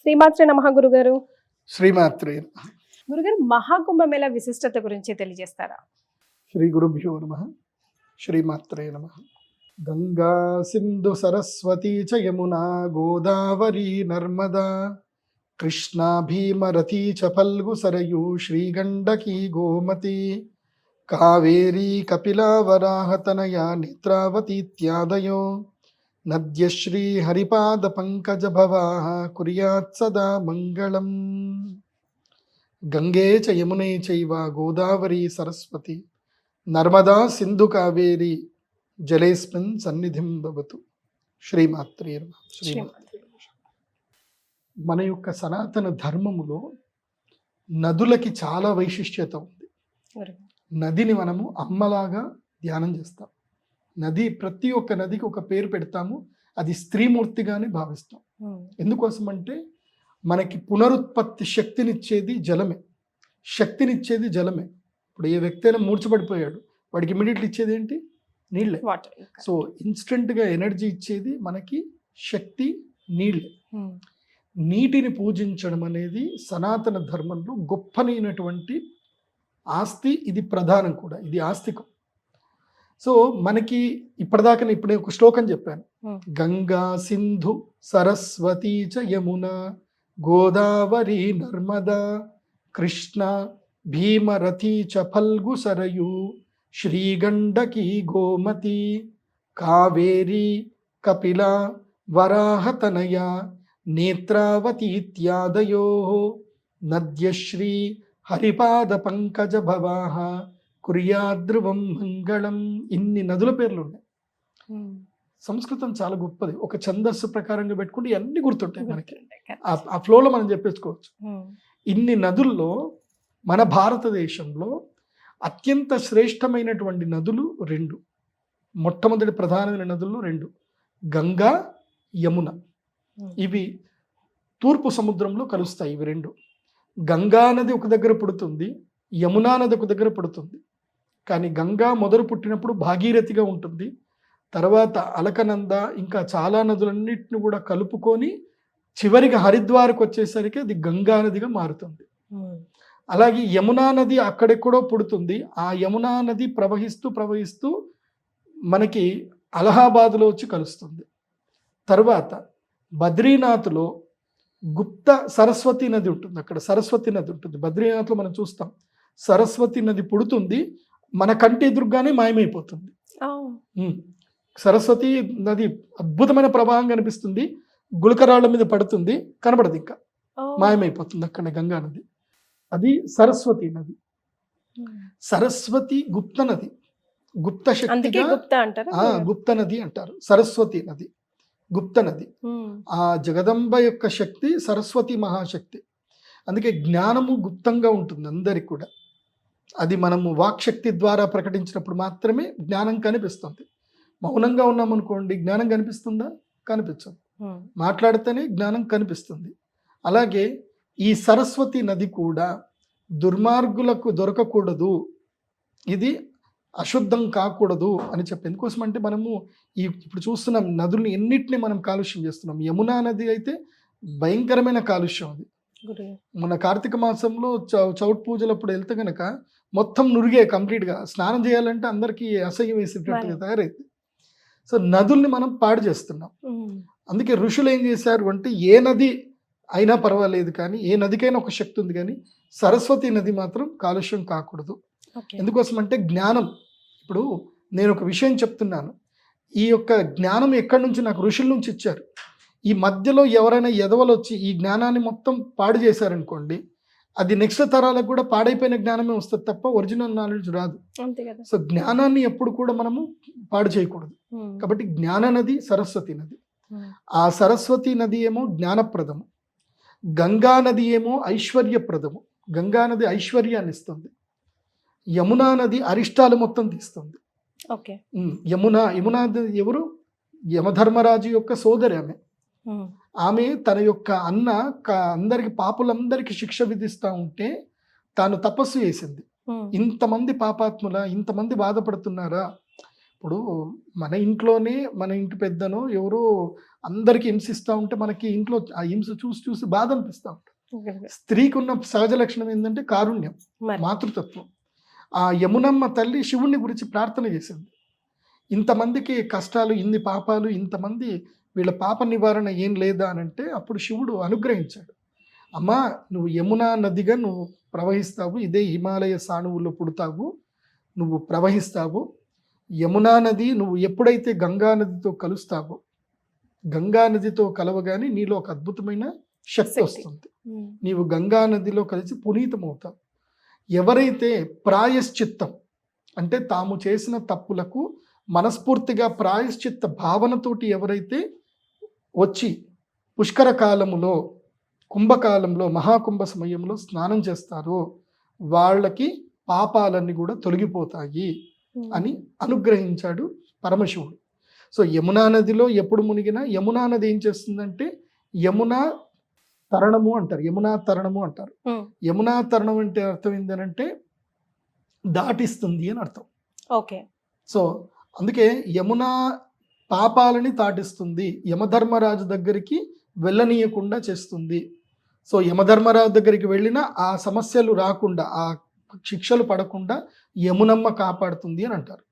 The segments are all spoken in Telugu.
శ్రీమాత్రే నమః గురుగారు. శ్రీమాత్రే నమః. గురుగారు, మహాకుంభమేళ విశిష్టత గురించి తెలియజేస్తారా? శ్రీ గురుభ్యో నమః. శ్రీమాత్రే నమః. గంగా సింధు సరస్వతీ చ యమునా గోదావరి నర్మదా కృష్ణా భీమరథీ చ ఫల్గు సరయూ శ్రీగండకీ గోమతి కావేరీ కపిలా వరాహతనయా నేత్రావతీత్యాదయో నద్యశ్రీ హరిపాద పంకజ భవాః కుర్యాత్ సదా మంగళం. గంగే చ యమునే చైవ గోదావరి సరస్వతి నర్మదా సింధు కావేరి జలేస్మిన్ సన్నిధిం భవతు. శ్రీమాత్రే నమః. మన యొక్క సనాతన ధర్మములో నదులకి చాలా వైశిష్ట్యత ఉంది. నదిని మనము అమ్మలాగా ధ్యానం చేస్తాం. నది, ప్రతి ఒక్క నదికి ఒక పేరు పెడతాము. అది స్త్రీమూర్తిగానే భావిస్తాం. ఎందుకోసం అంటే మనకి పునరుత్పత్తి శక్తినిచ్చేది జలమే. శక్తినిచ్చేది జలమే. ఇప్పుడు ఏ వ్యక్తి అయినా మూర్చబడిపోయాడు, వాడికి ఇమీడియట్లీ ఇచ్చేది ఏంటి? నీళ్ళే. సో ఇన్స్టెంట్గా ఎనర్జీ ఇచ్చేది మనకి శక్తి నీళ్ళే. నీటిని పూజించడం అనేది సనాతన ధర్మంలో గొప్పనైనటువంటి ఆస్తి. ఇది ప్రధానం కూడా, ఇది ఆస్తికం. సో మనకి ఇప్పటిదాకా ఇప్పుడే ఒక శ్లోకం చెప్పాను. గంగా సింధు సరస్వతీ చ యమున గోదావరి నర్మదా కృష్ణ భీమరథీ చ ఫల్గు సరయూ శ్రీగండకీ గోమతి కావేరీ కపిలా వరాహతనయా నేత్రావతీత్యాదయో నద్యశ్రీ హరిపాద పంకజ భవాః కుర్యాద్రువం మంగళం. ఇన్ని నదుల పేర్లు ఉన్నాయి. సంస్కృతం చాలా గొప్పది. ఒక ఛందస్సు ప్రకారంగా పెట్టుకుంటే ఇవన్నీ గుర్తుంటాయి మనకి. ఆ ఫ్లోలో మనం చెప్పేసుకోవచ్చు. ఇన్ని నదుల్లో మన భారతదేశంలో అత్యంత శ్రేష్టమైనటువంటి నదులు రెండు. మొట్టమొదటి ప్రధానమైన నదులు రెండు, గంగా, యమున. ఇవి తూర్పు సముద్రంలో కలుస్తాయి. ఇవి రెండు. గంగా నది ఒక దగ్గర పుడుతుంది, యమునా నది ఒక దగ్గర పుడుతుంది. కానీ గంగా మొదలు పుట్టినప్పుడు భాగీరథిగా ఉంటుంది. తర్వాత అలకనంద, ఇంకా చాలా నదులన్నిటిని కూడా కలుపుకొని చివరికి హరిద్వార్కి వచ్చేసరికి అది గంగా నదిగా మారుతుంది. అలాగే యమునా నది అక్కడెక్కడో పుడుతుంది. ఆ యమునా నది ప్రవహిస్తూ ప్రవహిస్తూ మనకి అలహాబాద్లో వచ్చి కలుస్తుంది. తర్వాత బద్రీనాథ్లో గుప్త సరస్వతి నది ఉంటుంది. అక్కడ సరస్వతి నది ఉంటుంది. బద్రీనాథ్లో మనం చూస్తాం సరస్వతి నది పుడుతుంది, మన కంటి ఎదురుగానే మాయమైపోతుంది. సరస్వతి నది అద్భుతమైన ప్రవాహం కనిపిస్తుంది, గులకరాళ్ళ మీద పడుతుంది, కనబడదు, ఇంకా మాయమైపోతుంది అక్కడ గంగా నది. అది సరస్వతి నది. సరస్వతి గుప్త నది, గుప్త శక్తిగా గుప్త నది అంటారు. సరస్వతి నది గుప్త నది. ఆ జగదంబ యొక్క శక్తి సరస్వతి మహాశక్తి. అందుకే జ్ఞానము గుప్తంగా ఉంటుంది అందరికి కూడా. అది మనము వాక్శక్తి ద్వారా ప్రకటించినప్పుడు మాత్రమే జ్ఞానం కనిపిస్తుంది. మౌనంగా ఉన్నామనుకోండి, జ్ఞానం కనిపిస్తుందా? కనిపించదు. మాట్లాడితేనే జ్ఞానం కనిపిస్తుంది. అలాగే ఈ సరస్వతి నది కూడా దుర్మార్గులకు దొరకకూడదు, ఇది అశుద్ధం కాకూడదు అని చెప్పి. ఎందుకోసం అంటే మనము ఇప్పుడు చూస్తున్నాం నదుల్ని ఎన్నిటిని మనం కాలుష్యం చేస్తున్నాం. యమునా నది అయితే భయంకరమైన కాలుష్యం. అది మన కార్తీక మాసంలో చౌట్ పూజలప్పుడు వెళ్తే కనుక మొత్తం నురిగే కంప్లీట్గా. స్నానం చేయాలంటే అందరికీ అసహ్యం వేసేటట్టుగా తయారైంది. సో నదుల్ని మనం పాడు చేస్తున్నాం. అందుకే ఋషులు ఏం చేశారు అంటే, ఏ నది అయినా పర్వాలేదు కానీ, ఏ నదికైనా ఒక శక్తి ఉంది, కానీ సరస్వతి నది మాత్రం కాలుష్యం కాకూడదు. ఎందుకోసం అంటే జ్ఞానం. ఇప్పుడు నేను ఒక విషయం చెప్తున్నాను, ఈ యొక్క జ్ఞానం ఎక్కడి నుంచి? నాకు ఋషుల నుంచి ఇచ్చారు. ఈ మధ్యలో ఎవరైనా ఎదవలు వచ్చి ఈ జ్ఞానాన్ని మొత్తం పాడు చేశారనుకోండి, అది నెక్స్ట్ తరాలకు కూడా పాడైపోయిన జ్ఞానమే వస్తుంది తప్ప ఒరిజినల్ నాలెడ్జ్ రాదు. సో జ్ఞానాన్ని ఎప్పుడు కూడా మనము పాడు చేయకూడదు. కాబట్టి జ్ఞాన నది సరస్వతి నది. ఆ సరస్వతి నది ఏమో జ్ఞానప్రదము, గంగా నది ఏమో ఐశ్వర్యప్రదము. గంగా నది ఐశ్వర్యాన్ని ఇస్తుంది, యమునా నది అరిష్టాలు మొత్తం తీస్తుంది. యమునా ఎవరు? యమధర్మరాజు యొక్క సోదరి ఆమె. ఆమె తన యొక్క అందరికి పాపులందరికీ శిక్ష విధిస్తూ ఉంటే తాను తపస్సు చేసింది. ఇంతమంది పాపాత్ముల, ఇంతమంది బాధపడుతున్నారా? ఇప్పుడు మన ఇంట్లోనే మన ఇంటి పెద్దనో ఎవరో అందరికి హింసిస్తూ ఉంటే మనకి ఇంట్లో ఆ హింస చూసి చూసి బాధ అనిపిస్తూ ఉంటుంది. స్త్రీకి ఉన్న సహజ లక్షణం ఏంటంటే కారుణ్యం, మరి. మాతృతత్వం. ఆ యమునమ్మ తల్లి శివుణ్ణి గురించి ప్రార్థన చేసింది. ఇంతమందికి కష్టాలు, ఇన్ని పాపాలు, ఇంతమంది వీళ్ళ పాప నివారణ ఏం లేదా అని అంటే అప్పుడు శివుడు అనుగ్రహించాడు. అమ్మా, నువ్వు యమునా నదిగా నువ్వు ప్రవహిస్తావు, ఇదే హిమాలయ సానువుల్లో పుడతావు, నువ్వు ప్రవహిస్తావు. యమునా నది నువ్వు ఎప్పుడైతే గంగా నదితో కలుస్తావో, గంగా నదితో కలవగానే నీలో ఒక అద్భుతమైన శక్తి వస్తుంది. నీవు గంగా నదిలో కలిసి పునీతమవుతావు. ఎవరైతే ప్రాయశ్చిత్తం అంటే తాము చేసిన తప్పులకు మనస్ఫూర్తిగా ప్రాయశ్చిత్త భావనతోటి ఎవరైతే వచ్చి పుష్కర కాలములో, కుంభకాలంలో, మహాకుంభ సమయంలో స్నానం చేస్తారో వాళ్ళకి పాపాలన్నీ కూడా తొలగిపోతాయి అని అనుగ్రహించాడు పరమశివుడు. సో యమునా నదిలో ఎప్పుడు మునిగినా యమునా నది ఏం చేస్తుందంటే యమునా తరణము అంటారు, యమునా తరణము అంటారు. యమునా తరణం అంటే అర్థం ఏంటంటే దాటిస్తుంది అని అర్థం. ఓకే. సో అందుకే యమునా పాపాలని దాటిస్తుంది, యమధర్మరాజు దగ్గరికి వెళ్ళనీయకుండా చేస్తుంది. సో యమధర్మరాజు దగ్గరికి వెళ్ళినా ఆ సమస్యలు రాకుండా, ఆ శిక్షలు పడకుండా యమునమ్మ కాపాడుతుంది అని అంటారు.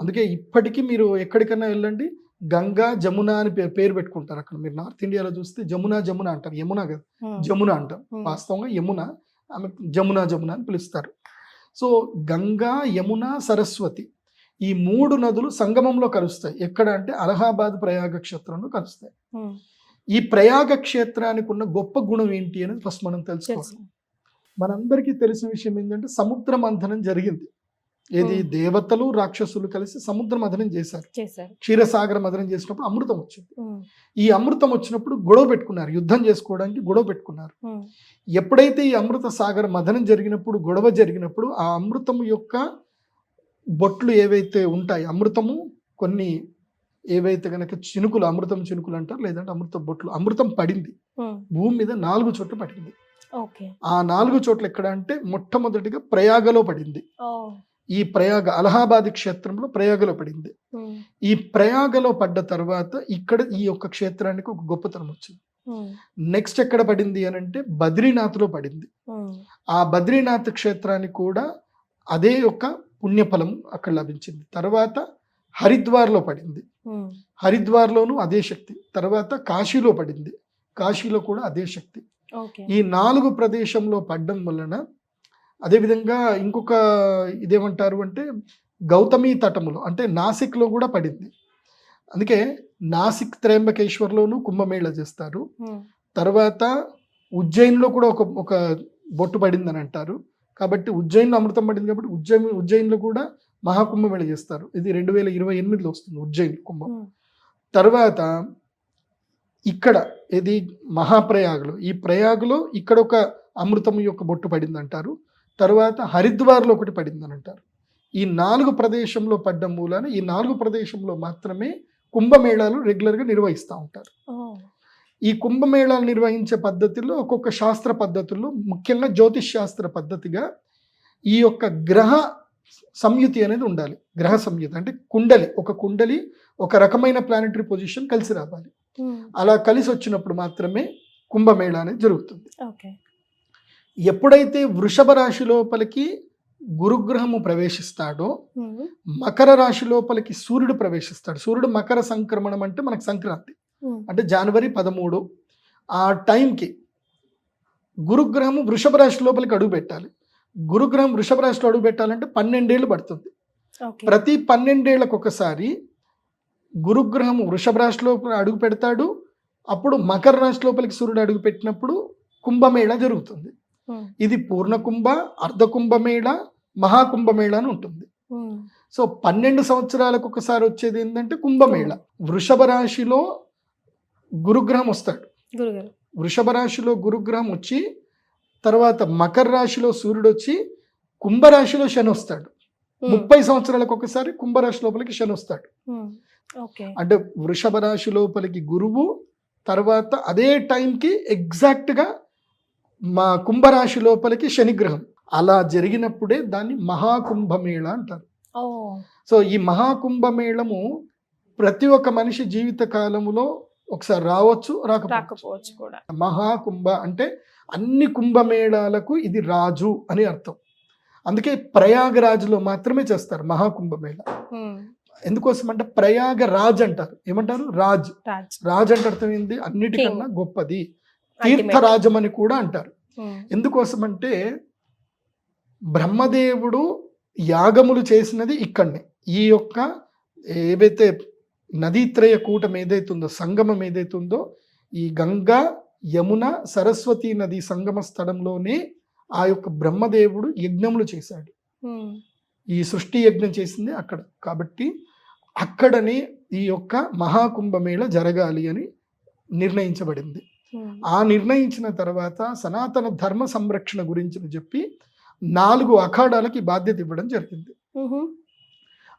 అందుకే ఇప్పటికీ మీరు ఎక్కడికైనా వెళ్ళండి, గంగా జమున అని పేరు పెట్టుకుంటారు. అక్కడ మీరు నార్త్ ఇండియాలో చూస్తే జమున జమున అంటారు, యమున కదా, జమున అంటారు. వాస్తవంగా యమున, ఆమె జమున జమున అని పిలుస్తారు. సో గంగా, యమున, సరస్వతి ఈ 3 నదులు సంగమంలో కలుస్తాయి. ఎక్కడ అంటే అలహాబాద్ ప్రయాగ క్షేత్రంలో కలుస్తాయి. ఈ ప్రయాగ క్షేత్రానికి ఉన్న గొప్ప గుణం ఏంటి అనేది ఫస్ట్ మనం తెలుసుకోవాలి. మనందరికీ తెలిసిన విషయం ఏంటంటే సముద్ర మంథనం జరిగింది. ఏది దేవతలు రాక్షసులు కలిసి సముద్ర మథనం చేశారు. క్షీరసాగర మథనం చేసినప్పుడు అమృతం వచ్చింది. ఈ అమృతం వచ్చినప్పుడు గొడవ పెట్టుకున్నారు, యుద్ధం చేసుకోవడానికి గొడవ పెట్టుకున్నారు. ఎప్పుడైతే ఈ అమృత సాగర మథనం జరిగినప్పుడు, గొడవ జరిగినప్పుడు ఆ అమృతం యొక్క బొట్లు ఏవైతే ఉంటాయి, అమృతము కొన్ని ఏవైతే కనుక చినుకులు, అమృతం చినుకులు అంటారు, లేదంటే అమృత బొట్లు, అమృతం పడింది భూమి మీద 4 చోట్ల పడింది. ఆ 4 చోట్ల ఎక్కడ అంటే మొట్టమొదటిగా ప్రయాగలో పడింది. ఈ ప్రయాగ అలహాబాద్ క్షేత్రంలో ప్రయాగలో పడింది. ఈ ప్రయాగలో పడ్డ తర్వాత ఇక్కడ ఈ యొక్క క్షేత్రానికి ఒక గొప్పతనం వచ్చింది. నెక్స్ట్ ఎక్కడ పడింది అని అంటే బద్రీనాథ్లో పడింది. ఆ బద్రీనాథ్ క్షేత్రానికి కూడా అదే యొక్క పుణ్యఫలం అక్కడ లభించింది. తర్వాత హరిద్వార్లో పడింది, హరిద్వార్లోనూ అదే శక్తి. తర్వాత కాశీలో పడింది, కాశీలో కూడా అదే శక్తి. ఈ 4 ప్రదేశంలో పడ్డం వలన, అదేవిధంగా ఇంకొక ఇదేమంటారు అంటే గౌతమి తటములో అంటే నాసిక్లో కూడా పడింది. అందుకే నాసిక్ త్రయంబకేశ్వర్లోనూ కుంభమేళ చేస్తారు. తర్వాత ఉజ్జయిన్లో కూడా ఒక బొట్టు పడింది అని అంటారు. కాబట్టి ఉజ్జయిన్లో అమృతం పడింది కాబట్టి ఉజ్జయిన్లో కూడా మహాకుంభమేళ చేస్తారు. ఇది 2028లో వస్తుంది ఉజ్జయిన్ కుంభం. తర్వాత ఇక్కడ ఇది మహాప్రయాగలో, ఈ ప్రయాగలో ఇక్కడ ఒక అమృతం యొక్క బొట్టు పడింది అంటారు. తర్వాత హరిద్వార్లో ఒకటి పడిందని అంటారు. ఈ 4 ప్రదేశంలో పడ్డం మూలాన ఈ 4 ప్రదేశంలో మాత్రమే కుంభమేళాలు రెగ్యులర్గా నిర్వహిస్తూ ఉంటారు. ఈ కుంభమేళాలు నిర్వహించే పద్ధతిలో ఒక్కొక్క శాస్త్ర పద్ధతుల్లో, ముఖ్యంగా జ్యోతిష్ శాస్త్ర పద్ధతిగా ఈ యొక్క గ్రహ సంయుతి అనేది ఉండాలి. గ్రహ సంయుతి అంటే కుండలి, ఒక కుండలి ఒక రకమైన ప్లానెటరీ పొజిషన్ కలిసి రావాలి. అలా కలిసి వచ్చినప్పుడు మాత్రమే కుంభమేళా అనేది జరుగుతుంది. ఎప్పుడైతే వృషభ రాశి లోపలికి గురుగ్రహము ప్రవేశిస్తాడో, మకర రాశి లోపలికి సూర్యుడు ప్రవేశిస్తాడు. సూర్యుడు మకర సంక్రమణం అంటే మనకు సంక్రాంతి అంటే జనవరి 13 ఆ టైంకి గురుగ్రహము వృషభ రాశి లోపలికి అడుగు పెట్టాలి. గురుగ్రహం వృషభ రాశిలో అడుగు పెట్టాలంటే 12 ఏళ్ళు పడుతుంది. ప్రతి 12 ఏళ్లకు ఒకసారి గురుగ్రహం వృషభ రాశి లోపల అడుగు పెడతాడు. అప్పుడు మకర రాశి లోపలికి సూర్యుడు అడుగు పెట్టినప్పుడు కుంభమేళ జరుగుతుంది. ఇది పూర్ణకుంభ, అర్ధకుంభమేళ, మహాకుంభమేళ అని ఉంటుంది. సో 12 సంవత్సరాలకు ఒకసారి వచ్చేది ఏంటంటే కుంభమేళ. వృషభ రాశిలో గురుగ్రహం వస్తాడు. వృషభ రాశిలో గురుగ్రహం వచ్చి తర్వాత మకర రాశిలో సూర్యుడు వచ్చి కుంభరాశిలో శని వస్తాడు. 30 సంవత్సరాలకు ఒకసారి కుంభరాశి లోపలికి శని వస్తాడు. అంటే వృషభ రాశి లోపలికి గురువు, తర్వాత అదే టైంకి ఎగ్జాక్ట్గా మా కుంభరాశి లోపలికి శనిగ్రహం. అలా జరిగినప్పుడే దాన్ని మహాకుంభమేళ అంటారు. సో ఈ మహాకుంభమేళము ప్రతి ఒక్క మనిషి జీవిత కాలములో ఒకసారి రావచ్చు, రాకపోవచ్చు. రాకపోవచ్చు కూడా. మహాకుంభ అంటే అన్ని కుంభమేళాలకు ఇది రాజు అని అర్థం. అందుకే ప్రయాగరాజ్లో మాత్రమే చేస్తారు మహాకుంభమేళ. ఎందుకోసం అంటే ప్రయాగ రాజ్ అంటారు. ఏమంటారు? రాజ్. రాజ్ అంటే అర్థం ఏంది? అన్నిటికన్నా గొప్పది. తీర్థరాజం అని కూడా అంటారు. ఎందుకోసం అంటే బ్రహ్మదేవుడు యాగములు చేసినది ఇక్కడనే. ఈ యొక్క ఏవైతే నదీత్రయ కూటం ఏదైతుందో, సంగమం ఏదైతుందో, ఈ గంగా యమున సరస్వతి నది సంగమ స్థలంలోనే ఆ యొక్క బ్రహ్మదేవుడు యజ్ఞములు చేశాడు. ఈ సృష్టి యజ్ఞం చేసింది అక్కడ. కాబట్టి అక్కడనే ఈ యొక్క మహాకుంభమేళ జరగాలి అని నిర్ణయించబడింది. ఆ నిర్ణయించిన తర్వాత సనాతన ధర్మ సంరక్షణ గురించి చెప్పి 4 అఖాడాలకి బాధ్యత ఇవ్వడం జరిగింది.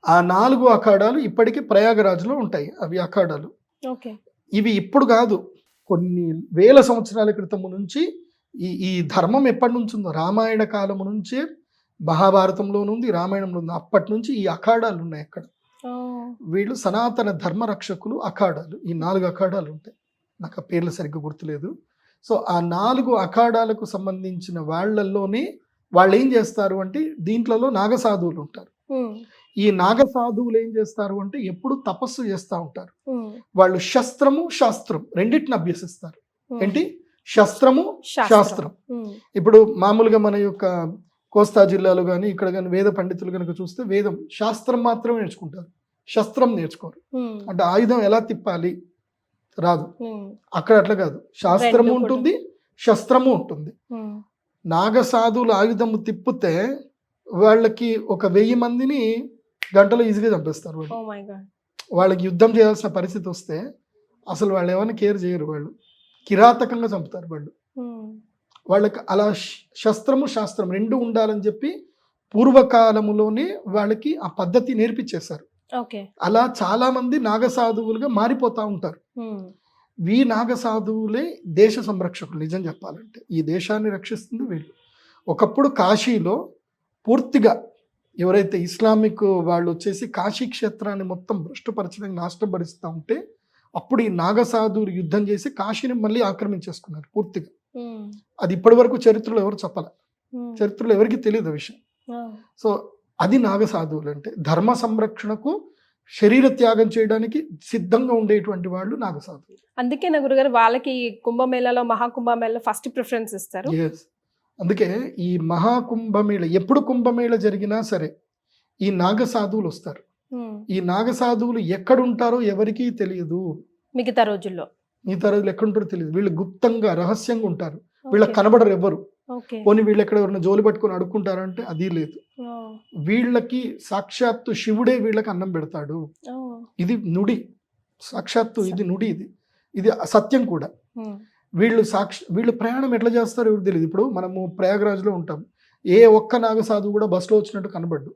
ఆ 4 అఖాడాలు ఇప్పటికీ ప్రయాగరాజ్లో ఉంటాయి. అవి అఖాడాలు. ఇవి ఇప్పుడు కాదు, కొన్ని వేల సంవత్సరాల క్రితం నుంచి ఈ ధర్మం ఎప్పటి నుంచి ఉందో, రామాయణ కాలము నుంచే మహాభారతంలో ఉంది, రామాయణంలో ఉంది. అప్పటి నుంచి ఈ అఖాడాలు ఉన్నాయి అక్కడ. వీళ్ళు సనాతన ధర్మ రక్షకులు అఖాడాలు. ఈ 4 అఖాడాలు ఉంటాయి. నాకు ఆ పేర్లు సరిగ్గా గుర్తులేదు. సో ఆ 4 అఖాడాలకు సంబంధించిన వాళ్ళల్లోనే వాళ్ళు ఏం చేస్తారు అంటే, దీంట్లో నాగసాధువులు ఉంటారు. ఈ నాగసాధువులు ఏం చేస్తారు అంటే ఎప్పుడు తపస్సు చేస్తూ ఉంటారు. వాళ్ళు శస్త్రము శాస్త్రం రెండింటిని అభ్యసిస్తారు. ఏంటి? శస్త్రము శాస్త్రం. ఇప్పుడు మామూలుగా మన యొక్క కోస్తా జిల్లాలో కానీ ఇక్కడ కానీ వేద పండితులు కనుక చూస్తే వేదం శాస్త్రం మాత్రమే నేర్చుకుంటారు, శస్త్రం నేర్చుకోరు. అంటే ఆయుధం ఎలా తిప్పాలి రాదు. అక్కడ అట్లా కాదు, శాస్త్రము ఉంటుంది, శస్త్రము ఉంటుంది. నాగసాధువులు ఆయుధము తిప్పితే వాళ్ళకి 1000 మందిని గంటలో ఈజీగా చంపేస్తారు. వాళ్ళకి యుద్ధం చేయాల్సిన పరిస్థితి వస్తే అసలు వాళ్ళు ఏమైనా కేర్ చేయరు. వాళ్ళు కిరాతకంగా చంపుతారు. వాళ్ళకి అలా శస్త్రము శాస్త్రం 2 ఉండాలని చెప్పి పూర్వకాలములోనే వాళ్ళకి ఆ పద్ధతి నేర్పించేశారు. అలా చాలా మంది నాగసాధువులుగా మారిపోతా ఉంటారు. ఈ నాగసాధువులే దేశ సంరక్షకులు. నిజం చెప్పాలంటే ఈ దేశాన్ని రక్షిస్తుంది వీళ్ళు. ఒకప్పుడు కాశీలో పూర్తిగా ఎవరైతే ఇస్లామిక్ వాళ్ళు వచ్చేసి కాశీ క్షేత్రాన్ని మొత్తం భ్రష్టపరచడానికి నాశనపరుస్తూ ఉంటే అప్పుడు ఈ నాగసాధువులు యుద్ధం చేసి కాశీని మళ్ళీ ఆక్రమించేసుకున్నారు పూర్తిగా. అది ఇప్పటి వరకు చరిత్రలో ఎవరు చెప్పాల, చరిత్రలో ఎవరికి తెలియదు విషయం. సో అది నాగసాధువులు అంటే ధర్మ సంరక్షణకు శరీర త్యాగం చేయడానికి సిద్ధంగా ఉండేటువంటి వాళ్ళు నాగసాధువులు. అందుకే నా గురుగారు వాళ్ళకి కుంభమేళలో మహాకుంభమేళలో ఫస్ట్ ప్రిఫరెన్స్ ఇస్తారు. అందుకే ఈ మహాకుంభమేళ ఎప్పుడు కుంభమేళ జరిగినా సరే ఈ నాగసాధువులు వస్తారు. ఈ నాగసాధువులు ఎక్కడుంటారో ఎవరికీ తెలియదు. మిగతా రోజుల్లో ఎక్కడుంటారో తెలియదు. వీళ్ళు గుప్తంగా రహస్యంగా ఉంటారు. వీళ్ళకి కనబడరు ఎవరు. పోనీ వీళ్ళు ఎక్కడ ఎవరైనా జోలి పట్టుకొని అడుక్కుంటారంటే అది లేదు. వీళ్ళకి సాక్షాత్తు శివుడే వీళ్ళకి అన్నం పెడతాడు. ఇది నుడి, సాక్షాత్తు ఇది నుడి, ఇది సత్యం కూడా. వీళ్ళు ప్రయాణం ఎట్లా చేస్తారో ఎవరికి తెలియదు. ఇప్పుడు మనము ప్రయాగరాజ్లో ఉంటాం, ఏ ఒక్క నాగసాధువు కూడా బస్సులో వచ్చినట్టు కనబడ్డు.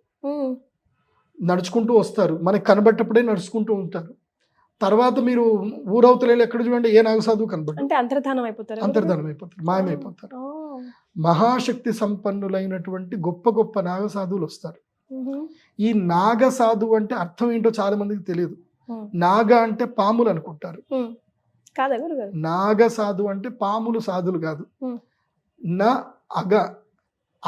నడుచుకుంటూ వస్తారు, మనకి కనబడ్డప్పుడే నడుచుకుంటూ ఉంటారు. తర్వాత మీరు ఊరవతలేళ్ళు ఎక్కడ చూడండి ఏ నాగసాధువు కనబడ్డు, అంతర్ధానం అయిపోతారు, మాయమైపోతారు. మహాశక్తి సంపన్నులైనటువంటి గొప్ప గొప్ప నాగసాధువులు వస్తారు. ఈ నాగసాధువు అంటే అర్థం ఏంటో చాలా మందికి తెలియదు. నాగ అంటే పాములు అనుకుంటారు. నాగసాధు అంటే పాములు సాధులు కాదు.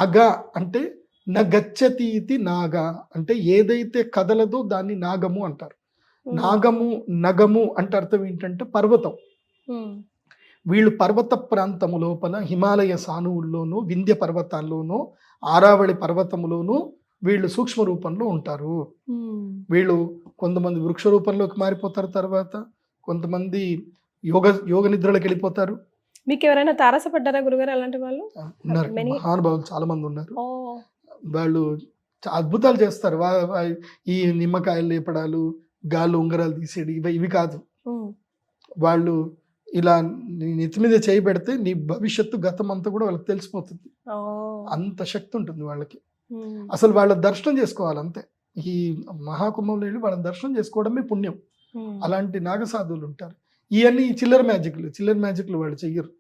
అగ అంటే నగచ్చతీతి నాగ అంటే ఏదైతే కదలదో దాన్ని నాగము అంటారు. నాగము నగము అంటే అర్థం ఏంటంటే పర్వతం. వీళ్ళు పర్వత ప్రాంతము లోపల హిమాలయ సానువుల్లోనూ వింధ్య పర్వతాల్లోనూ ఆరావళి పర్వతములోనూ వీళ్ళు సూక్ష్మ రూపంలో ఉంటారు. వీళ్ళు కొంతమంది వృక్ష రూపంలోకి మారిపోతారు, తర్వాత కొంతమంది యోగ నిద్రలోకి వెళ్ళిపోతారు. మీకు ఎవరైనా తారసపడ్డారా గురుగారు అలాంటి వాళ్ళు? ఉన్నారు, మహానుభావులు చాలా మంది ఉన్నారు. వాళ్ళు అద్భుతాలు చేస్తారు. ఈ నిమ్మకాయలు లేపడాలు, గాల్లో ఉంగరాలు తీసేది ఇవి కాదు. వాళ్ళు ఇలా నెత్తి మీద చేయి పెడితే నీ భవిష్యత్తు గతం అంతా కూడా వాళ్ళకి తెలిసిపోతుంది. అంత శక్తి ఉంటుంది వాళ్ళకి. అసలు వాళ్ళ దర్శనం చేసుకోవాలి అంతే. ఈ మహాకుంభంలో వెళ్ళి వాళ్ళ దర్శనం చేసుకోవడమే పుణ్యం. అలాంటి నాగసాధువులు ఉంటారు. ఇవన్నీ చిల్లర మ్యాజిక్లు వాళ్ళు చెయ్యరు.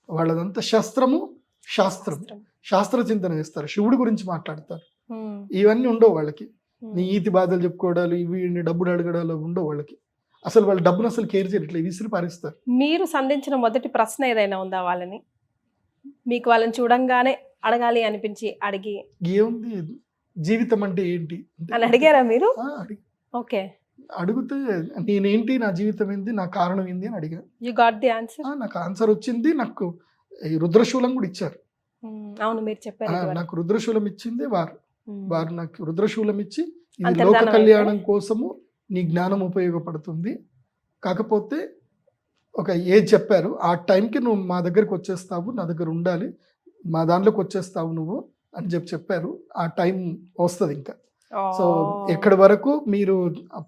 వాళ్ళదంతా శస్త్రము శాస్త్రం, శాస్త్ర చింతన చేస్తారు, శివుడి గురించి మాట్లాడతారు. ఇవన్నీ ఉండవు వాళ్ళకి. నీ ఈతి బాధలు చెప్పుకోవడాలు, ఇవి డబ్బులు అడగడాలు ఉండవు వాళ్ళకి. అసలు వాళ్ళ డబ్బును అసలు కేర్ చేయట్లేదు, విసిరి పారేస్తారు. మీరు సంధించిన మొదటి ప్రశ్న ఏదైనా ఉందా వాళ్ళని? మీకు వాళ్ళని చూడంగానే అడగాలి అనిపించి అడిగి ఏముంది, జీవితం అంటే ఏంటి అని అడిగారా మీరు? ఓకే. అడిగితే నేనేంటి, నా జీవితం ఏంది, నా కారణం ఏంది అని అడిగా. You got the answer? నాకు ఆన్సర్ వచ్చింది. నాకు ఈ రుద్రశూలం కూడా ఇచ్చారు. అవును, మీరు చెప్పారు. నాకు రుద్రశూలం ఇచ్చింది వారు. వారు నాకు రుద్రశూలం ఇచ్చి ఇది అంతర్ధానం లోక అయితే? కళ్యాణం కోసము నీ జ్ఞానం ఉపయోగపడుతుంది, కాకపోతే ఒక ఏజ్ చెప్పారు, ఆ టైంకి నువ్వు మా దగ్గరికి వచ్చేస్తావు, నా దగ్గర ఉండాలి, మా దాంట్లోకి వచ్చేస్తావు నువ్వు అని చెప్పారు. ఆ టైం వస్తుంది ఇంకా. సో ఎక్కడి వరకు మీరు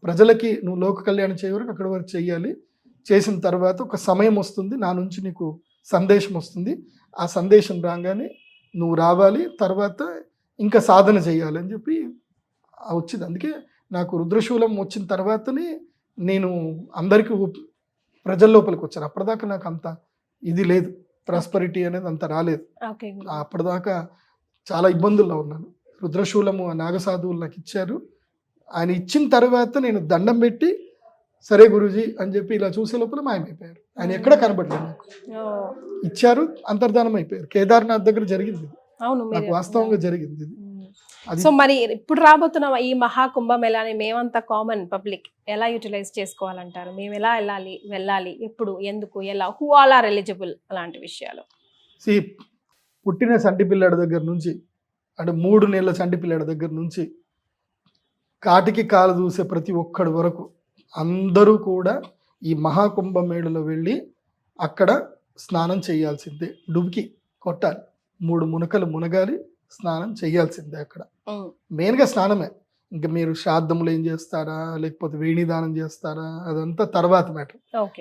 ప్రజలకి నువ్వు లోక కళ్యాణం చేయ వరకు అక్కడి వరకు చెయ్యాలి. చేసిన తర్వాత ఒక సమయం వస్తుంది, నా నుంచి నీకు సందేశం వస్తుంది, ఆ సందేశం రాగానే నువ్వు రావాలి, తర్వాత ఇంకా సాధన చేయాలి అని చెప్పి వచ్చింది. అందుకే నాకు రుద్రశూలం వచ్చిన తర్వాతనే నేను అందరికీ ప్రజల లోపలికి వచ్చాను. అప్పటిదాకా నాకు అంత ఇది లేదు, ప్రాస్పరిటీ అనేది అంత రాలేదు. అప్పటిదాకా చాలా ఇబ్బందుల్లో ఉన్నాను. రుద్రశూలము ఆ నాగసాధువులు నాకు ఇచ్చారు. ఆయన ఇచ్చిన తర్వాత నేను దండం పెట్టి సరే గురూజీ అని చెప్పి ఇలా చూసే లోపల మాయమైపోయారు. ఆయన ఎక్కడ కనబడలేదు నాకు. ఇచ్చారు, అంతర్ధానం అయిపోయారు. కేదార్నాథ్ దగ్గర జరిగింది, నాకు వాస్తవంగా జరిగింది ఇది. సో మరి ఇప్పుడు రాబోతున్న ఈ మహాకుంభమేళాని మేమంతా కామన్ పబ్లిక్ ఎలా యూటిలైజ్ చేసుకోవాలంటారు? మేము ఎలా వెళ్ళాలి, ఎప్పుడు, ఎందుకు, ఎలా, హూ ఆల్ ఆర్ ఎలిజిబుల్, అలాంటి విషయాలు? పుట్టిన సంటి పిల్లాడి దగ్గర నుంచి, అంటే 3 నెలల సంటి పిల్లాడి దగ్గర నుంచి కాటికి కాలు దూసే ప్రతి ఒక్కడి వరకు అందరూ కూడా ఈ మహాకుంభమేళలో వెళ్ళి అక్కడ స్నానం చేయాల్సిందే. డుబ్కి కొట్టాలి, 3 మునకలు మునగాలి, స్నానం చేయాల్సిందే. అక్కడ మెయిన్గా స్నానమే. ఇంకా మీరు శ్రాద్ధములు ఏం చేస్తారా, లేకపోతే వేణిదానం చేస్తారా, అదంతా తర్వాత మ్యాటర్.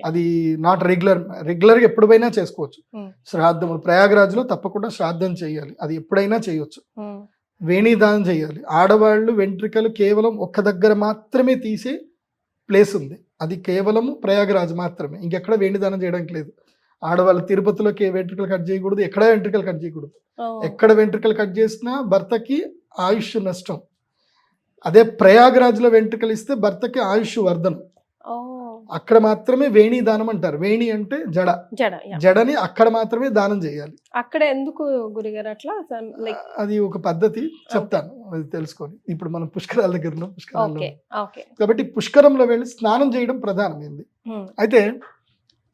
అది నాట్ రెగ్యులర్గా ఎప్పుడైనా చేసుకోవచ్చు. శ్రాద్ధములు ప్రయాగరాజ్లో తప్పకుండా శ్రాద్ధం చేయాలి, అది ఎప్పుడైనా చేయొచ్చు. వేణిదానం చేయాలి. ఆడవాళ్ళు వెంట్రుకలు కేవలం ఒక్క దగ్గర మాత్రమే తీసే ప్లేస్ ఉంది, అది కేవలము ప్రయాగరాజ్ మాత్రమే, ఇంకెక్కడ వేణిదానం చేయడానికి లేదు. ఆడవాళ్ళు తిరుపతిలోకి వెంట్రుకలు కట్ చేయకూడదు, ఎక్కడ వెంట్రుకలు కట్ చేయకూడదు. ఎక్కడ వెంట్రుకలు కట్ చేసినా భర్తకి ఆయుష్ నష్టం. అదే ప్రయాగరాజ్లో వెంట్రుకలు ఇస్తే భర్తకి ఆయుష్ వర్ధనం. అక్కడ మాత్రమే వేణి దానం అంటారు. వేణి అంటే జడ, జడని అక్కడ మాత్రమే దానం చేయాలి. అక్కడ ఎందుకు గురుగారు అట్లా? అది ఒక పద్ధతి, చెప్తాను, అది తెలుసుకొని. ఇప్పుడు మనం పుష్కరాల దగ్గర ఉన్నాం, పుష్కరాల్లో కాబట్టి పుష్కరంలో వెళ్ళి స్నానం చేయడం ప్రధానమైంది. అయితే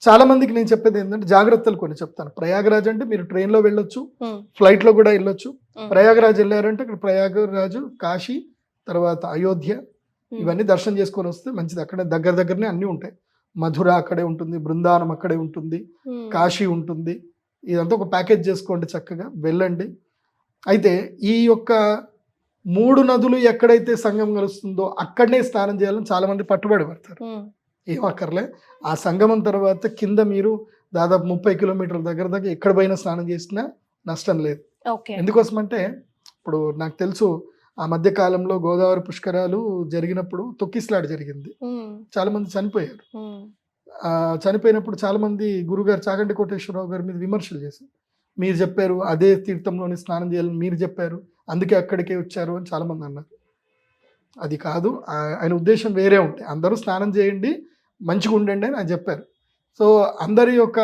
చాలా మందికి నేను చెప్పేది ఏంటంటే జాగ్రత్తలు కొన్ని చెప్తాను. ప్రయాగరాజ్ అంటే మీరు ట్రైన్లో వెళ్ళొచ్చు, ఫ్లైట్లో కూడా వెళ్ళొచ్చు. ప్రయాగరాజ్ వెళ్ళారంటే ఇక్కడ ప్రయాగరాజు, కాశీ, తర్వాత అయోధ్య, ఇవన్నీ దర్శనం చేసుకొని వస్తే మంచిది. అక్కడే దగ్గరనే అన్నీ ఉంటాయి. మధుర అక్కడే ఉంటుంది, బృందావనం అక్కడే ఉంటుంది, కాశీ ఉంటుంది. ఇదంతా ఒక ప్యాకేజ్ చేసుకోండి, చక్కగా వెళ్ళండి. అయితే ఈ యొక్క 3 నదులు ఎక్కడైతే సంగమం కలుస్తుందో అక్కడనే స్నానం చేయాలని చాలా మంది పట్టుబడి పడతారు. ఏం అక్కర్లే, ఆ సంగమం తర్వాత కింద మీరు దాదాపు 30 కిలోమీటర్ల దగ్గర ఎక్కడ పోయినా స్నానం చేసినా నష్టం లేదు. ఎందుకోసమంటే ఇప్పుడు నాకు తెలుసు ఆ మధ్య కాలంలో గోదావరి పుష్కరాలు జరిగినప్పుడు తొక్కిసలాట జరిగింది, చాలా మంది చనిపోయారు. చనిపోయినప్పుడు చాలా మంది గురుగారు చాగంటి కోటేశ్వరరావు గారి మీద విమర్శలు చేశారు. మీరు చెప్పారు అదే తీర్థంలోని స్నానం చేయాలని మీరు చెప్పారు, అందుకే అక్కడికే వచ్చారు అని చాలా మంది అన్నారు. అది కాదు, ఆయన ఉద్దేశం వేరే ఉంటాయి. అందరూ స్నానం చేయండి, మంచిగా ఉండండి అని ఆయన చెప్పారు. సో అందరి యొక్క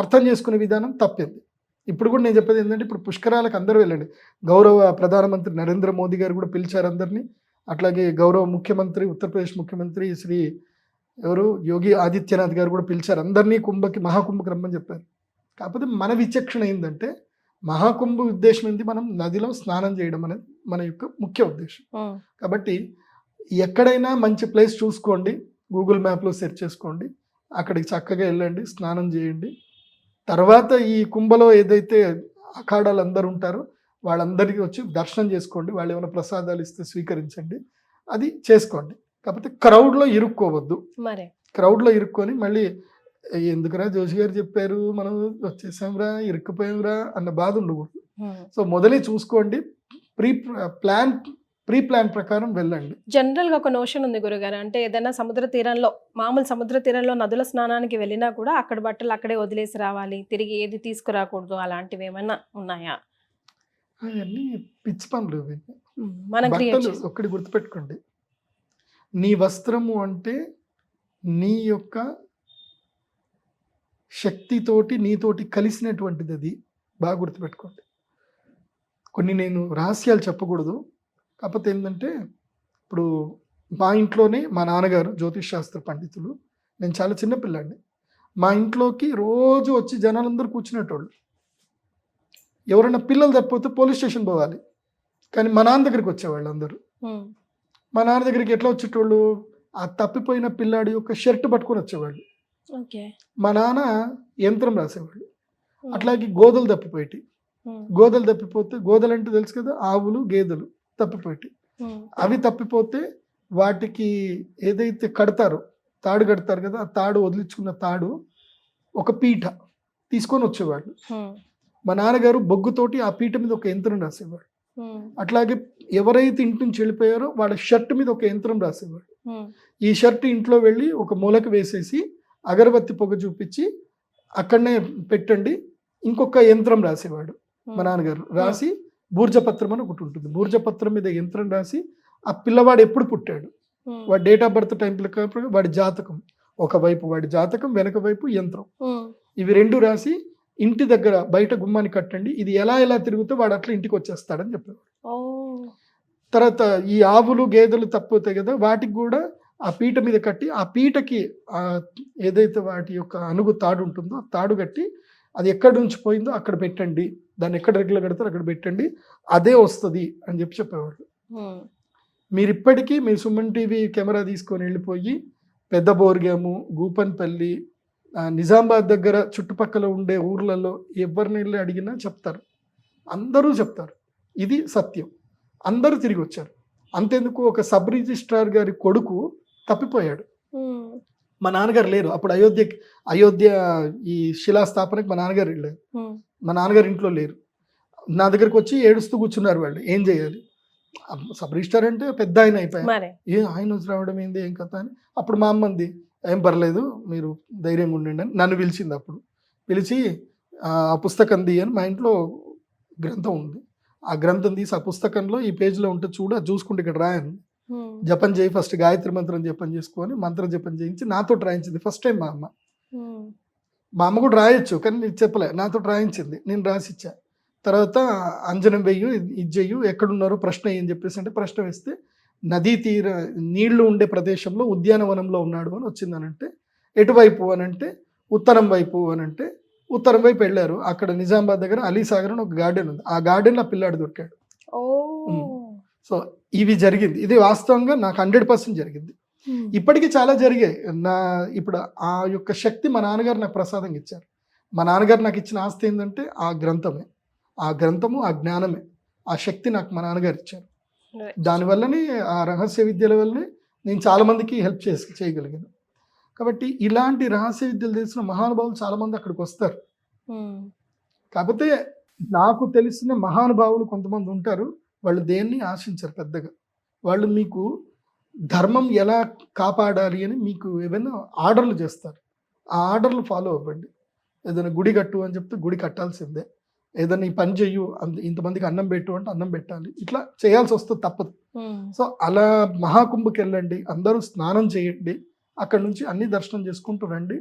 అర్థం చేసుకునే విధానం తప్పింది. ఇప్పుడు కూడా నేను చెప్పేది ఏంటంటే, ఇప్పుడు పుష్కరాలకు అందరూ వెళ్ళండి. గౌరవ ప్రధానమంత్రి నరేంద్ర మోదీ గారు కూడా పిలిచారు అందరినీ. అట్లాగే గౌరవ ముఖ్యమంత్రి, ఉత్తరప్రదేశ్ ముఖ్యమంత్రి శ్రీ యోగి ఆదిత్యనాథ్ గారు కూడా పిలిచారు అందరినీ మహాకుంభకి రమ్మని చెప్పారు. కాకపోతే మన విచక్షణ ఏంటంటే, మహాకుంభ ఉద్దేశం ఏంటి, మనం నదిలో స్నానం చేయడం అనేది మన యొక్క ముఖ్య ఉద్దేశం. కాబట్టి ఎక్కడైనా మంచి ప్లేస్ చూసుకోండి, గూగుల్ మ్యాప్లో సెర్చ్ చేసుకోండి, అక్కడికి చక్కగా వెళ్ళండి, స్నానం చేయండి. తర్వాత ఈ కుంభలో ఏదైతే అఖాడాలు అందరూ ఉంటారో వాళ్ళందరికీ వచ్చి దర్శనం చేసుకోండి, వాళ్ళు ఏమైనా ప్రసాదాలు ఇస్తే స్వీకరించండి, అది చేసుకోండి. కాకపోతే క్రౌడ్లో ఇరుక్కోవద్దు. క్రౌడ్లో ఇరుక్కొని మళ్ళీ ఎందుకురా జోషి గారు చెప్పారు మనం వచ్చేసాంరా ఇరుక్కుపోయాంరా అన్న బాధ ఉండకూడదు. సో మొదలే చూసుకోండి, ప్రీ ప్లాన్ ప్రకారం వెళ్ళండి. జనరల్ గా ఒక నోషన్ ఉంది గురుగారు, అంటే ఏదైనా మామూలు సముద్ర తీరంలో నదుల స్నానానికి వెళ్ళినా కూడా అక్కడ బట్టలు అక్కడే వదిలేసి రావాలి, తిరిగి ఏది తీసుకురాకూడదు, అలాంటివి ఏమైనా ఉన్నాయా? అవన్నీ పిచ్చి పనులు. ఒక్కటి గుర్తుపెట్టుకోండి, నీ వస్త్రము అంటే నీ యొక్క శక్తితోటి నీతోటి కలిసినటువంటిది అది. బాగా గుర్తుపెట్టుకోండి. కొన్ని నేను రహస్యాలు చెప్పకూడదు, కాకపోతే ఏంటంటే ఇప్పుడు మా ఇంట్లోనే మా నాన్నగారు జ్యోతిష్ శాస్త్ర పండితులు, నేను చాలా చిన్నపిల్లాడిని. మా ఇంట్లోకి రోజు వచ్చి జనాలందరూ కూర్చునేటోళ్ళు. ఎవరైనా పిల్లలు తప్పిపోతే పోలీస్ స్టేషన్ పోవాలి, కానీ మా నాన్న దగ్గరికి వచ్చేవాళ్ళు అందరూ. మా నాన్న దగ్గరికి ఎట్లా వచ్చేటోళ్ళు, ఆ తప్పిపోయిన పిల్లాడి యొక్క షర్ట్ పట్టుకొని వచ్చేవాళ్ళు. మా నాన్న యంత్రం రాసేవాళ్ళు. అట్లాగే గోదలు తప్పిపోయేటి. గోదలు తప్పిపోతే, గోదలు అంటే తెలుసు కదా, ఆవులు గేదెలు తప్పిపోయేటి. అవి తప్పిపోతే వాటికి ఏదైతే కడతారో, తాడు కడతారు కదా, ఆ తాడు వదిలించుకున్న తాడు ఒక పీఠ తీసుకొని వచ్చేవాళ్ళు. మా నాన్నగారు బొగ్గుతోటి ఆ పీఠ మీద ఒక యంత్రం రాసేవాడు. అట్లాగే ఎవరైతే ఇంటి నుంచి వెళ్ళిపోయారో వాళ్ళ షర్ట్ మీద ఒక యంత్రం రాసేవాడు. ఈ షర్ట్ ఇంట్లో వెళ్ళి ఒక మూలకు వేసేసి అగరబత్తి పొగ చూపించి అక్కడనే పెట్టండి, ఇంకొక యంత్రం రాసేవాడు మా నాన్నగారు. రాసి బూర్జపత్రం అని ఒకటి ఉంటుంది, బూర్జపత్రం మీద యంత్రం రాసి ఆ పిల్లవాడు ఎప్పుడు పుట్టాడు, వాడి డేట్ ఆఫ్ బర్త్ టైం ప్రకారం వాడి జాతకం, ఒకవైపు వాడి జాతకం, వెనక వైపు యంత్రం, ఇవి రెండు రాసి ఇంటి దగ్గర బయట గుమ్మాన్ని కట్టండి, ఇది ఎలా ఎలా తిరిగితే వాడు అట్లా ఇంటికి వచ్చేస్తాడని చెప్పేవాడు. తర్వాత ఈ ఆవులు గేదెలు తప్పిపోతాయి కదా, వాటికి కూడా ఆ పీట మీద కట్టి, ఆ పీటకి ఏదైతే వాటి యొక్క అణుగు తాడు ఉంటుందో ఆ తాడు కట్టి అది ఎక్కడి నుంచి పోయిందో అక్కడ పెట్టండి, దాన్ని ఎక్కడ రెగ్యులర్ కడతారో అక్కడ పెట్టండి, అదే వస్తుంది అని చెప్పేవాళ్ళు. మీరు ఇప్పటికీ మీ సుమన్ టీవీ కెమెరా తీసుకొని వెళ్ళిపోయి పెద్ద బోర్గాము, గూపన్పల్లి, నిజామాబాద్ దగ్గర చుట్టుపక్కల ఉండే ఊర్లలో ఎవరిని వెళ్ళి అడిగినా చెప్తారు, అందరూ చెప్తారు, ఇది సత్యం. అందరూ తిరిగి వచ్చారు. అంతెందుకు, ఒక సబ్ రిజిస్ట్రార్ గారి కొడుకు తప్పిపోయాడు. మా నాన్నగారు లేరు అప్పుడు, అయోధ్య ఈ శిలాస్థాపనకి మా నాన్నగారు వెళ్ళారు. మా నాన్నగారు ఇంట్లో లేరు. నా దగ్గరకు వచ్చి ఏడుస్తూ కూర్చున్నారు వాళ్ళు, ఏం చేయాలి. సబ్ రిజిస్ట్రార్ అంటే పెద్ద ఆయన అయిపోయారు, ఆయన వచ్చి రావడం ఏంది, ఏం కథ అని. అప్పుడు మా అమ్మ అంది, ఏం పర్లేదు మీరు ధైర్యంగా ఉండండి అని నన్ను పిలిచింది. అప్పుడు పిలిచి ఆ పుస్తకం తీయని, మా ఇంట్లో గ్రంథం ఉంది, ఆ గ్రంథం తీసి ఆ పుస్తకంలో ఈ పేజీలో ఉంటే చూడు, అది చూసుకుంటే ఇక్కడ రాయని, జపం చేయి ఫస్ట్, గాయత్రి మంత్రం జపం చేసుకొని మంత్రం జపం చేయించి నాతో రాయించింది. ఫస్ట్ టైం మా అమ్మ కూడా రాయొచ్చు కానీ నీకు చెప్పలే, నాతో రాయించింది, నేను రాసిచ్చా. తర్వాత అంజనం వెయ్యి, ఇది చెయ్యు, ఎక్కడున్నారో ప్రశ్న ఏం చెప్పేసి అంటే ప్రశ్న వేస్తే నదీ తీర నీళ్లు ఉండే ప్రదేశంలో ఉద్యానవనంలో ఉన్నాడు అని వచ్చిందనంటే, ఎటువైపు అని అంటే ఉత్తరం వైపు అని అంటే ఉత్తరం వైపు వెళ్ళారు. అక్కడ నిజామాబాద్ దగ్గర అలీసాగర్ అని ఒక గార్డెన్ ఉంది, ఆ గార్డెన్లో ఆ పిల్లాడు దొరికాడు. సో ఇవి జరిగింది, ఇది వాస్తవంగా నాకు 100% జరిగింది. ఇప్పటికీ చాలా జరిగాయి. ఇప్పుడు ఆ యొక్క శక్తి మా నాన్నగారు నాకు ప్రసాదంగా ఇచ్చారు. మా నాన్నగారు నాకు ఇచ్చిన ఆస్తి ఏంటంటే ఆ గ్రంథమే, ఆ గ్రంథము, ఆ జ్ఞానమే, ఆ శక్తి నాకు మా నాన్నగారు ఇచ్చారు. దానివల్లనే, ఆ రహస్య విద్యల వల్లనే నేను చాలామందికి హెల్ప్ చేయగలిగాను. కాబట్టి ఇలాంటి రహస్య విద్యలు తెలిసిన మహానుభావులు చాలామంది అక్కడికి వస్తారు. కాకపోతే నాకు తెలిసిన మహానుభావులు కొంతమంది ఉంటారు, వాళ్ళు దేన్ని ఆశించరు పెద్దగా. వాళ్ళు మీకు ధర్మం ఎలా కాపాడాలి అని మీకు ఏమైనా ఆర్డర్లు చేస్తారు, ఆ ఆర్డర్లు ఫాలో అవ్వండి. ఏదైనా గుడి కట్టు అని చెప్తే గుడి కట్టాల్సిందే, ఏదైనా ఈ పని చెయ్యు, ఇంతమందికి అన్నం పెట్టు అంటే అన్నం పెట్టాలి, ఇట్లా చేయాల్సి వస్తుంది, తప్పదు. సో అలా మహాకుంభకి వెళ్ళండి, అందరూ స్నానం చేయండి, అక్కడ నుంచి అన్ని దర్శనం చేసుకుంటూ రండి,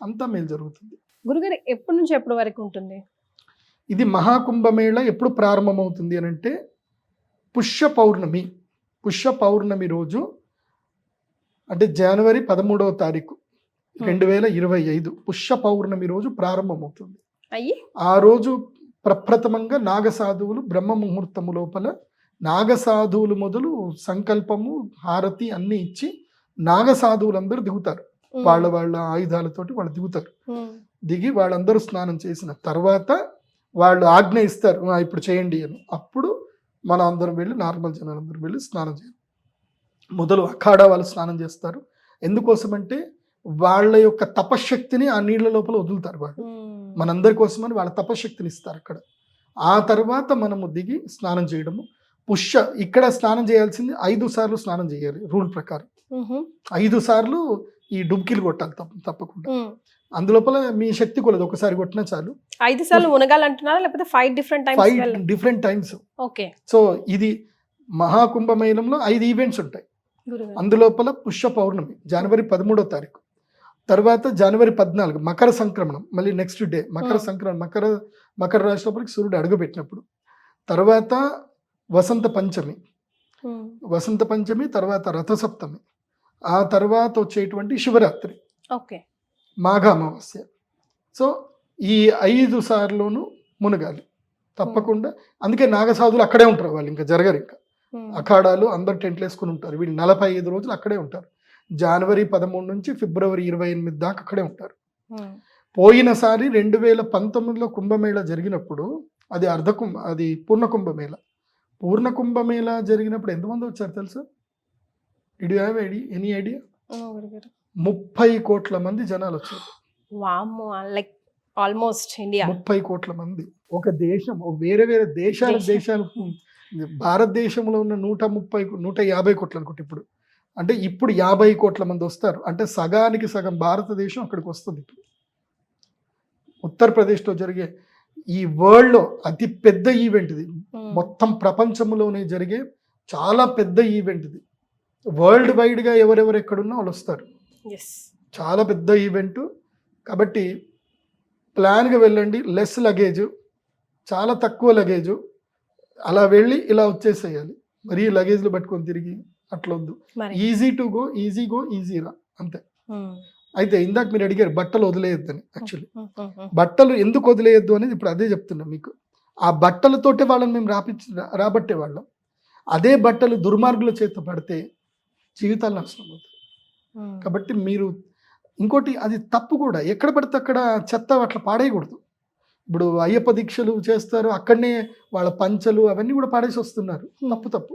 అంతా మేలు జరుగుతుంది. గురుగారు ఎప్పటి నుంచి ఎప్పటి వరకు ఉంటుంది ఇది మహాకుంభమేళ? ఎప్పుడు ప్రారంభమవుతుంది అని అంటే పుష్య పౌర్ణమి రోజు, అంటే జనవరి 13వ తారీఖు 2025 పుష్య పౌర్ణమి రోజు ప్రారంభమవుతుంది. ఆ రోజు ప్రప్రథమంగా నాగసాధువులు బ్రహ్మ ముహూర్తము లోపల నాగసాధువులు మొదలు సంకల్పము, హారతి అన్ని ఇచ్చి నాగసాధువులందరూ దిగుతారు, వాళ్ళ ఆయుధాలతోటి వాళ్ళు దిగుతారు. దిగి వాళ్ళందరూ స్నానం చేసిన తర్వాత వాళ్ళు ఆజ్ఞ ఇస్తారు, ఇప్పుడు చేయండి అని. అప్పుడు మనం అందరం వెళ్ళి, నార్మల్ జనాలందరూ వెళ్ళి స్నానం చేయాలి. మొదలు అఖాడా వాళ్ళు స్నానం చేస్తారు. ఎందుకోసమంటే వాళ్ళ యొక్క తపశక్తిని ఆ నీళ్ల లోపల వదులుతారు వాళ్ళు, మనందరి కోసమని వాళ్ళ తపశక్తిని ఇస్తారు అక్కడ. ఆ తర్వాత మనము దిగి స్నానం చేయడము. ఇక్కడ స్నానం చేయాల్సింది 5 సార్లు స్నానం చేయాలి రూల్ ప్రకారం. 5 సార్లు ఈ డుబ్కిలు కొట్టాలి తప్పకుండా. అందులోపల మీ శక్తి కొలదు, ఒకసారి కొట్టినా చాలు. 5 సార్లు మునగాలంటున్నారా లేకపోతే 5 డిఫరెంట్ టైమ్స్? ఓకే. సో ఇది మహాకుంభమేళంలో 5 ఈవెంట్స్ ఉంటాయి. అందులోపల పుష్య పౌర్ణమి జనవరి 13వ తారీఖు తర్వాత జనవరి 14 మకర సంక్రమణం, మళ్ళీ నెక్స్ట్ డే మకర సంక్రమణం, మకర రాశిలోపలికి సూర్యుడు అడుగుపెట్టినప్పుడు. తర్వాత వసంత పంచమి, తర్వాత రథసప్తమి, ఆ తర్వాత వచ్చేటువంటి శివరాత్రి, ఓకే, మాఘ అమావాస్య. సో ఈ 5 సార్లును మునగాలి తప్పకుండా. అందుకే నాగసాధులు అక్కడే ఉంటారు, వాళ్ళు ఇంకా జరగరు. ఇంకా అఖాడాలు అందరు టెంట్లు వేసుకుని ఉంటారు. వీళ్ళు 45 రోజులు అక్కడే ఉంటారు. జనవరి 13 నుంచి ఫిబ్రవరి 28 దాకా అక్కడే ఉంటారు. పోయినసారి 2019లో కుంభమేళ జరిగినప్పుడు అది పూర్ణ కుంభమేళ జరిగినప్పుడు ఎంతమంది వచ్చారు తెలుసా? Did you have any idea? 30 కోట్ల మంది జనాలు వచ్చారు. వామ్మో, లైక్ ఆల్మోస్ట్ ఇండియా. 30 కోట్ల మంది. ఒక దేశం, వేరే దేశాలు భారతదేశంలో ఉన్న 150 కోట్లు అనుకుంటే ఇప్పుడు 50 కోట్ల మంది వస్తారు. అంటే సగానికి సగం భారతదేశం అక్కడికి వస్తుంది. ఇప్పుడు ఉత్తరప్రదేశ్లో జరిగే ఈ వరల్డ్లో అతి పెద్ద ఈవెంట్ ఇది. మొత్తం ప్రపంచంలోనే జరిగే చాలా పెద్ద ఈవెంట్ ఇది. వరల్డ్ వైడ్గా ఎవరెవరు ఎక్కడున్నా వాళ్ళు వస్తారు. చాలా పెద్ద ఈవెంట్ కాబట్టి ప్లాన్గా వెళ్ళండి. లెస్ లగేజ్, చాలా తక్కువ లగేజ్, అలా వెళ్ళి ఇలా వచ్చేసేయాలి. మరీ లగేజ్లు పట్టుకొని తిరిగి అట్లా వద్దు. ఈజీ టు గో, ఈజీ రా, అంతే. అయితే ఇందాక మీరు అడిగారు బట్టలు వదిలేయొద్దని. యాక్చువల్లీ బట్టలు ఎందుకు వదిలేయొద్దు అనేది ఇప్పుడు అదే చెప్తున్నా మీకు. ఆ బట్టలతోటే వాళ్ళని మేము రాబట్టే వాళ్ళం. అదే బట్టలు దుర్మార్గుల చేత పడితే జీవితాలు నాశనం అవుతాయి. కాబట్టి మీరు ఇంకోటి, అది తప్పు కూడా. ఎక్కడ పడితే అక్కడ చెత్త అట్లా పాడేయకూడదు. ఇప్పుడు అయ్యప్ప దీక్షలు చేస్తారు, అక్కడనే వాళ్ళ పంచలు అవన్నీ కూడా పాడేసి వస్తున్నారు. తప్పు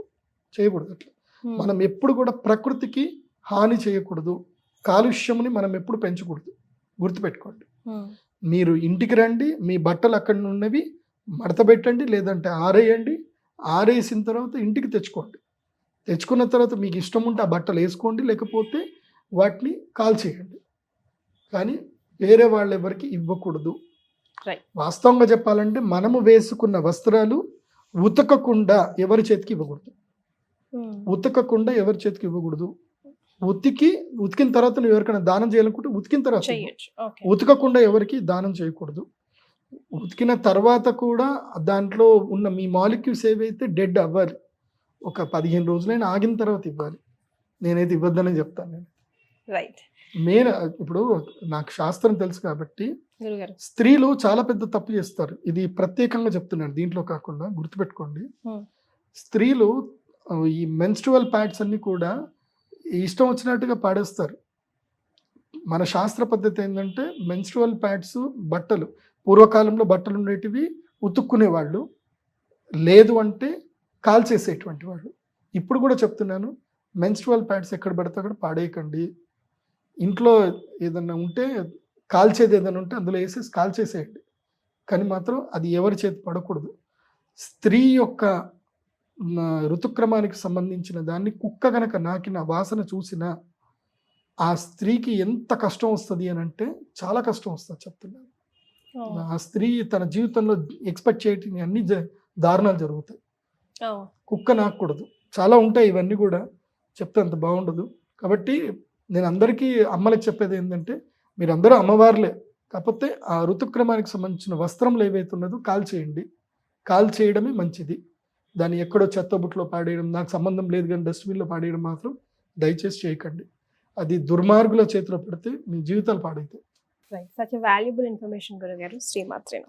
చేయకూడదు అట్లా. మనం ఎప్పుడు కూడా ప్రకృతికి హాని చేయకూడదు. కాలుష్యంని మనం ఎప్పుడు పెంచకూడదు. గుర్తుపెట్టుకోండి. మీరు ఇంటికి రండి, మీ బట్టలు అక్కడ ఉన్నవి మడత పెట్టండి, లేదంటే ఆరేయండి. ఆరేసిన తర్వాత ఇంటికి తెచ్చుకోండి. తెచ్చుకున్న తర్వాత మీకు ఇష్టం ఉంటే ఆ బట్టలు వేసుకోండి, లేకపోతే వాటిని కాల్చేయండి. కానీ వేరే వాళ్ళు ఎవరికి ఇవ్వకూడదు. వాస్తవంగా చెప్పాలంటే మనము వేసుకున్న వస్త్రాలు ఉతకకుండా ఎవరి చేతికి ఇవ్వకూడదు. ఉతికిన తర్వాత నువ్వు ఎవరికైనా దానం చేయాలనుకుంటే ఉతికిన తర్వాత, ఉతకకుండా ఎవరికి దానం చేయకూడదు. ఉతికిన తర్వాత కూడా దాంట్లో ఉన్న మీ మాలిక్యూల్స్ ఏవైతే డెడ్ అవ్వాలి. ఒక 15 రోజులైనా ఆగిన తర్వాత ఇవ్వాలి. నేనైతే ఇవ్వద్దనే చెప్తాను. నేను ఇప్పుడు నాకు శాస్త్రం తెలుసు కాబట్టి, స్త్రీలు చాలా పెద్ద తప్పు చేస్తారు. ఇది ప్రత్యేకంగా చెప్తున్నాను, దీంట్లో కాకుండా. గుర్తుపెట్టుకోండి, స్త్రీలు ఈ మెన్స్ట్రువల్ ప్యాడ్స్ అన్ని కూడా ఇష్టం వచ్చినట్టుగా పాడేస్తారు. మన శాస్త్ర పద్ధతి ఏంటంటే మెన్స్ట్రువల్ ప్యాడ్స్, బట్టలు, పూర్వకాలంలో బట్టలు ఉండేటివి ఉతుక్కునేవాళ్ళు, లేదు అంటే కాల్చేసేటువంటి వాళ్ళు. ఇప్పుడు కూడా చెప్తున్నాను, మెన్స్ట్రువల్ ప్యాడ్స్ ఎక్కడ పడితే అక్కడ పాడేయకండి. ఇంట్లో ఏదన్నా ఉంటే, కాల్చేది ఏదైనా ఉంటే అందులో వేసేసి కాల్చేసేయండి. కానీ మాత్రం అది ఎవరి చేతి పడకూడదు. స్త్రీ యొక్క ఋతుక్రమానికి సంబంధించిన దాన్ని కుక్క గనక నాకిన వాసన చూసినా ఆ స్త్రీకి ఎంత కష్టం వస్తుంది అని అంటే చాలా కష్టం వస్తుంది చెప్తున్నాను. ఆ స్త్రీ తన జీవితంలో ఎక్స్పెక్ట్ చేయటం అన్ని దారుణాలు జరుగుతాయి. కుక్క నాకూడదు. చాలా ఉంటాయి, ఇవన్నీ కూడా చెప్తే అంత బాగుండదు. కాబట్టి నేను అందరికీ అమ్మలకు చెప్పేది ఏంటంటే, మీరందరూ అమ్మవార్లే, కాకపోతే ఆ ఋతుక్రమానికి సంబంధించిన వస్త్రంలో ఏవైతే ఉన్నదో కాల్చేయండి. కాల్చేయడమే మంచిది. దాన్ని ఎక్కడో చెత్తబుట్లో పాడేయడం, నాకు సంబంధం లేదు కానీ డస్ట్బిన్లో పాడేయడం మాత్రం దయచేసి చేయకండి. అది దుర్మార్గుల చేతిలో పెడితే మీ జీవితాలు పాడైతాయి. Such a valuable information, Gurugaru. Srimatri.